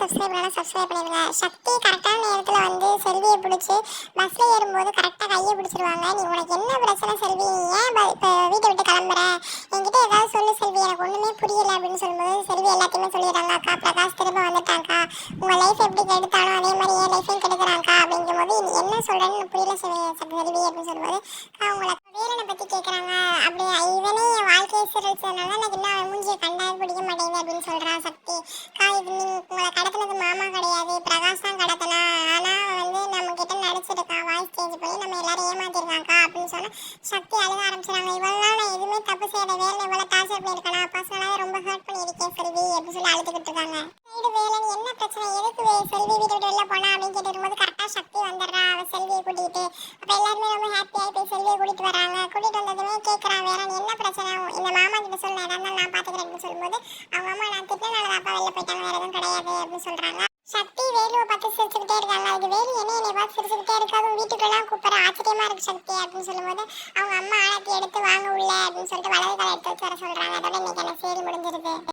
Subscribe பண்ணிடுங்க. சக்தி கரெக்டான நேரத்தில் வந்து செல்வியை பிடிச்சி பஸ்ஸில் ஏறும்போது கரெக்டாக கையை பிடிச்சிருவாங்க. நீ உனக்கு என்ன பிரச்சனை செல்வி, ஏன் இப்போ வீட்டை விட்டு கிளம்புற, என்கிட்ட ஏதாவது சொல்லு செல்வி, எனக்கு ஒன்றுமே புரியல அப்படின்னு சொல்லும்போது செல்வி எல்லாத்தையுமே சொல்லிடுறாங்க. அக்கா பிரகாஷ் திரும்ப வந்துட்டாங்கக்கா, உங்கள் லைஃப் எப்படி கெடுத்தானோ அதே மாதிரி என் லைஃபையும் கெடுக்கிறாங்கக்கா அப்படிங்கும்போது நீ என்ன சொல்கிறேன்னு புரியல செல்வி அப்படின்னு சொல்லும்போது அவங்கள வேலனை பற்றி கேட்குறாங்க. அப்படி இவனே என் வாழ்க்கையை சிரிச்சதுனால எனக்கு இன்னும் மூஞ்சியை கண்டாது பிடிக்க மாட்டேங்குது அப்படின்னு சொல்கிறான் சக்தி. இது உங்களை கடத்தினது மாமா கிடையாது, பிரகாஷ் தான் கடத்தினா. ஆனால் வந்து நம்ம கிட்ட நடிச்சிருக்கான், வாய்ஸ் சேஞ்ச் பண்ணி நம்ம எல்லாரும் ஏமாத்திருக்காங்கக்கா அப்படின்னு சொன்னால் சக்தி அழுக ஆரம்பிச்சிடாங்க. இவ்வளோ நான் எதுவுமே தப்பு செய்யற வேலை இவ்வளோ டார்ச்சர் பண்ணியிருக்கேனா, பர்சனலாக ரொம்ப ஹர்ட் பண்ணியிருக்கேன் செல்வி அப்படின்னு சொல்லி அழுதுகிட்டு இருக்காங்க. சைடு வேலைன்னு என்ன பிரச்சனை, எதுக்கு செல்வி வீட்டு விட்டு வெளில போனா அப்படின்னு கேட்டுருக்கும்போது கரெக்டாக சக்தி வந்துடுறா அவள் செல்வியை கூட்டிகிட்டு. அப்போ எல்லாருமே ரொம்ப ஹாப்பியாக போய் செல்வியை கூட்டிகிட்டு வராங்க. கூட்டிகிட்டு வந்ததுமே கேட்குறான் வேற என்ன பிரச்சனை, இந்த மாமா கிட்ட சொல்ல ஏதாவது நான் பார்த்துக்கிறேன்னு சொல்லும்போது அவங்க அம்மா நான் திட்டினால அப்பா வெளில போயிட்டாங்க, வேற எதுவும் கிடையாது அப்படின்னு சொல்கிறாங்க. சக்தி வேலுவை பார்த்து சிரிச்சுக்கிட்டே இருக்காங்க. அது வேலு என்னை பார்த்து சிரிச்சுக்கிட்டே இருக்காது, வீட்டுக்குள்ளெல்லாம் கூப்பிட்ற ஆச்சரியமா இருக்கு சக்தி அப்படின்னு சொல்லும்போது அவங்க அம்மா ஆழத்தி எடுத்து வாங்க உள்ள அப்படின்னு சொல்லிட்டு வலது காலை எடுத்து வச்சு வர சொல்கிறாங்க. அதோட இன்னைக்கு என்ன சரி முடிஞ்சிருது.